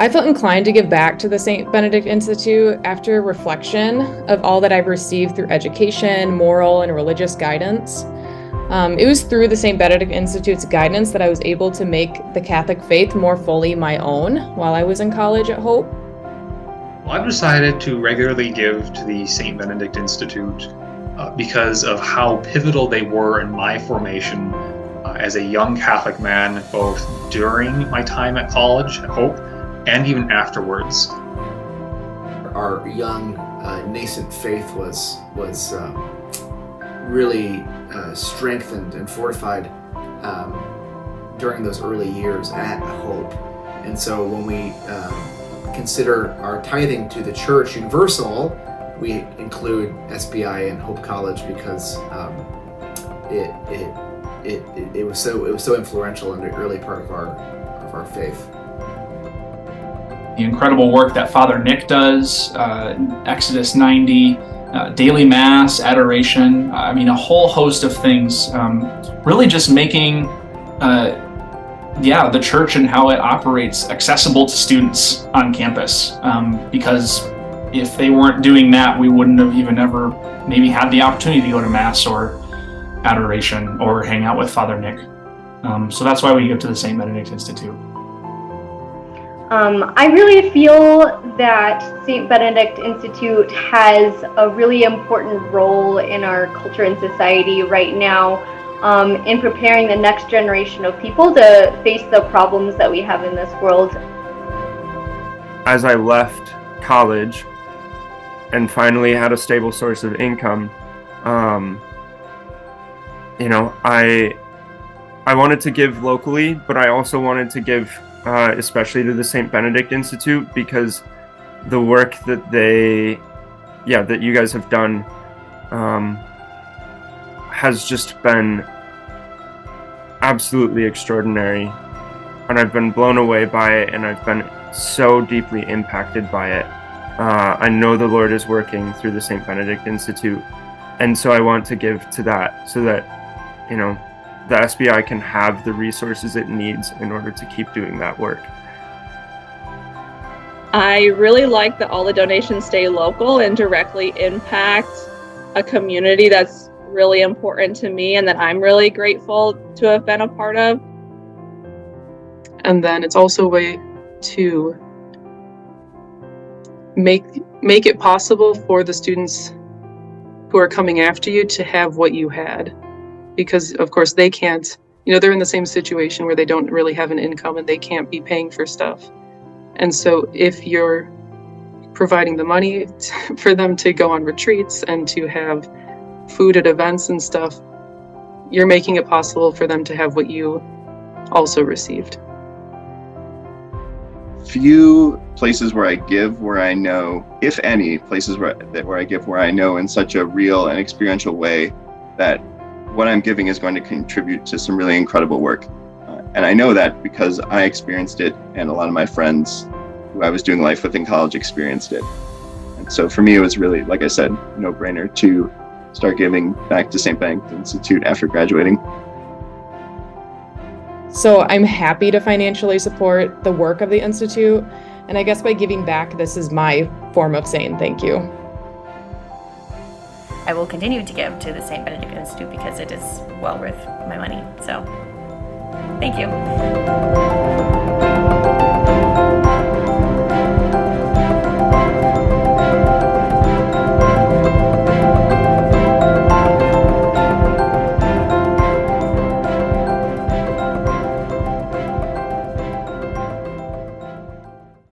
I felt inclined to give back to the St. Benedict Institute after reflection of all that I've received through education, moral, and religious guidance. It was through the St. Benedict Institute's guidance that I was able to make the Catholic faith more fully my own while I was in college at Hope. Well, I've decided to regularly give to the St. Benedict Institute because of how pivotal they were in my formation as a young Catholic man, both during my time at college at Hope and even afterwards. Our young, nascent faith was really strengthened and fortified during those early years at Hope. And so when we consider our tithing to the Church Universal, we include SBI and Hope College because it was so influential in the early part of our faith. The incredible work that Father Nick does, Exodus 90, daily mass, adoration, a whole host of things, really just making the church and how it operates accessible to students on campus. Because if they weren't doing that, we wouldn't have even ever maybe had the opportunity to go to mass or adoration or hang out with Father Nick. So that's why we give to the St. Benedict Institute. I really feel that St. Benedict Institute has a really important role in our culture and society right now in preparing the next generation of people to face the problems that we have in this world. As I left college and finally had a stable source of income, I wanted to give locally, but I also wanted to give especially to the St. Benedict Institute, because the work that that you guys have done has just been absolutely extraordinary, and I've been blown away by it, and I've been so deeply impacted by it. I know the Lord is working through the St. Benedict Institute, and so I want to give to that so that the SBI can have the resources it needs in order to keep doing that work. I really like that all the donations stay local and directly impact a community that's really important to me and that I'm really grateful to have been a part of. And then it's also a way to make it possible for the students who are coming after you to have what you had. Because of course they can't, they're in the same situation where they don't really have an income and they can't be paying for stuff. And so if you're providing the money for them to go on retreats and to have food at events and stuff, you're making it possible for them to have what you also received. Few places where I give where I know, if any, places where I give where I know in such a real and experiential way that what I'm giving is going to contribute to some really incredible work. And I know that because I experienced it, and a lot of my friends who I was doing life with in college experienced it. And so for me, it was really, like I said, no-brainer to start giving back to St. Benedict Institute after graduating. So I'm happy to financially support the work of the Institute. And I guess by giving back, this is my form of saying thank you. I will continue to give to the St. Benedict Institute because it is well worth my money. So, thank you.